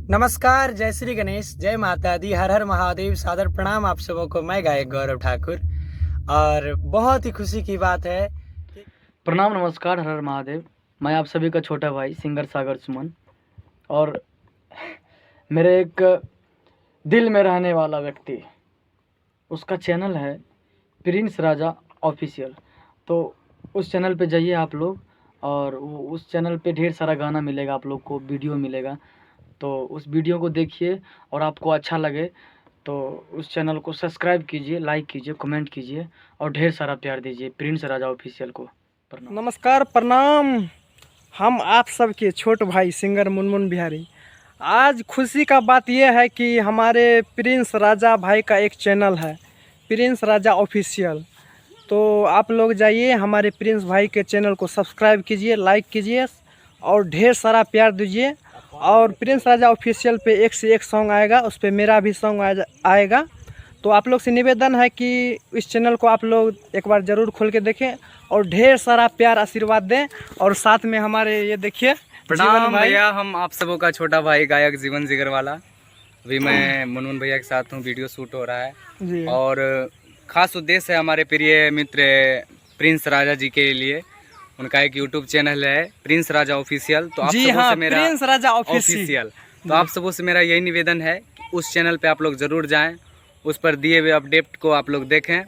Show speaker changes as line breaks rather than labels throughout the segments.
नमस्कार, जय श्री गणेश, जय माता दी, हर हर महादेव। सादर प्रणाम आप सबों को। मैं गायक गौरव ठाकुर और बहुत ही खुशी की बात है।
प्रणाम, नमस्कार, हर हर महादेव। मैं आप सभी का छोटा भाई सिंगर सागर सुमन और मेरे एक दिल में रहने वाला व्यक्ति, उसका चैनल है प्रिंस राजा ऑफिशियल। तो उस चैनल पे जाइए आप लोग और उस चैनल पे ढेर सारा गाना मिलेगा, आप लोग को वीडियो मिलेगा। तो उस वीडियो को देखिए और आपको अच्छा लगे तो उस चैनल को सब्सक्राइब कीजिए, लाइक कीजिए, कमेंट कीजिए और ढेर सारा प्यार दीजिए प्रिंस राजा ऑफिशियल को। प्रणाम।
नमस्कार, प्रणाम। हम आप सबके छोट भाई सिंगर मुनमुन बिहारी। आज खुशी का बात यह है कि हमारे प्रिंस राजा भाई का एक चैनल है, प्रिंस राजा ऑफिशियल। तो आप लोग जाइए, हमारे प्रिंस भाई के चैनल को सब्सक्राइब कीजिए, लाइक कीजिए और ढेर सारा प्यार दीजिए। और प्रिंस राजा ऑफिशियल पे एक से एक सॉन्ग आएगा, उस पर मेरा भी सॉन्ग आएगा। तो आप लोग से निवेदन है कि इस चैनल को आप लोग एक बार ज़रूर खोल के देखें और ढेर सारा प्यार आशीर्वाद दें। और साथ में हमारे ये देखिए
प्रणाम भैया, हम आप सबों का छोटा भाई गायक जीवन जिगर वाला। अभी मैं मुनमुन भैया के साथ हूँ, वीडियो शूट हो रहा है
जी।
और खास उद्देश्य है हमारे प्रिय मित्र प्रिंस राजा जी के लिए। उनका एक यूट्यूब चैनल है प्रिंस राजा ऑफिशियल। तो आप
जी
सबों
हाँ,
से मेरा
प्रिंस राजा
ऑफिशियल, तो आप सबों से मेरा यही निवेदन है कि उस चैनल पे आप लोग जरूर जाएं, उस पर दिए हुए अपडेट को आप लोग देखें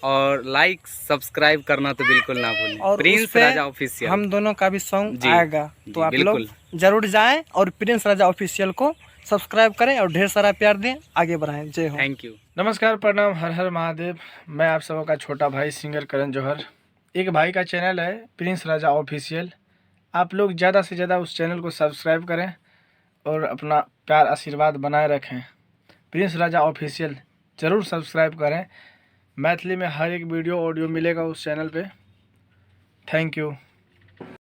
और लाइक सब्सक्राइब करना तो बिल्कुल ना भूलें।
और
प्रिंस राजा ऑफिशियल
हम दोनों का भी सॉन्ग
जी,
आएगा। तो आप लोग
बिल्कुल
जरूर जाएं और प्रिंस राजा ऑफिशियल को सब्सक्राइब करें और ढेर सारा प्यार दें, आगे बढ़ाएं। जय हो।
Thank you.
नमस्कार, प्रणाम, हर हर महादेव। मैं आप सबों का छोटा भाई सिंगर करण जौहर। एक भाई का चैनल है प्रिंस राजा ऑफिशियल। आप लोग ज़्यादा से ज़्यादा उस चैनल को सब्सक्राइब करें और अपना प्यार आशीर्वाद बनाए रखें। प्रिंस राजा ऑफिशियल ज़रूर सब्सक्राइब करें। मैथिली में हर एक वीडियो ऑडियो मिलेगा उस चैनल पे। Thank you.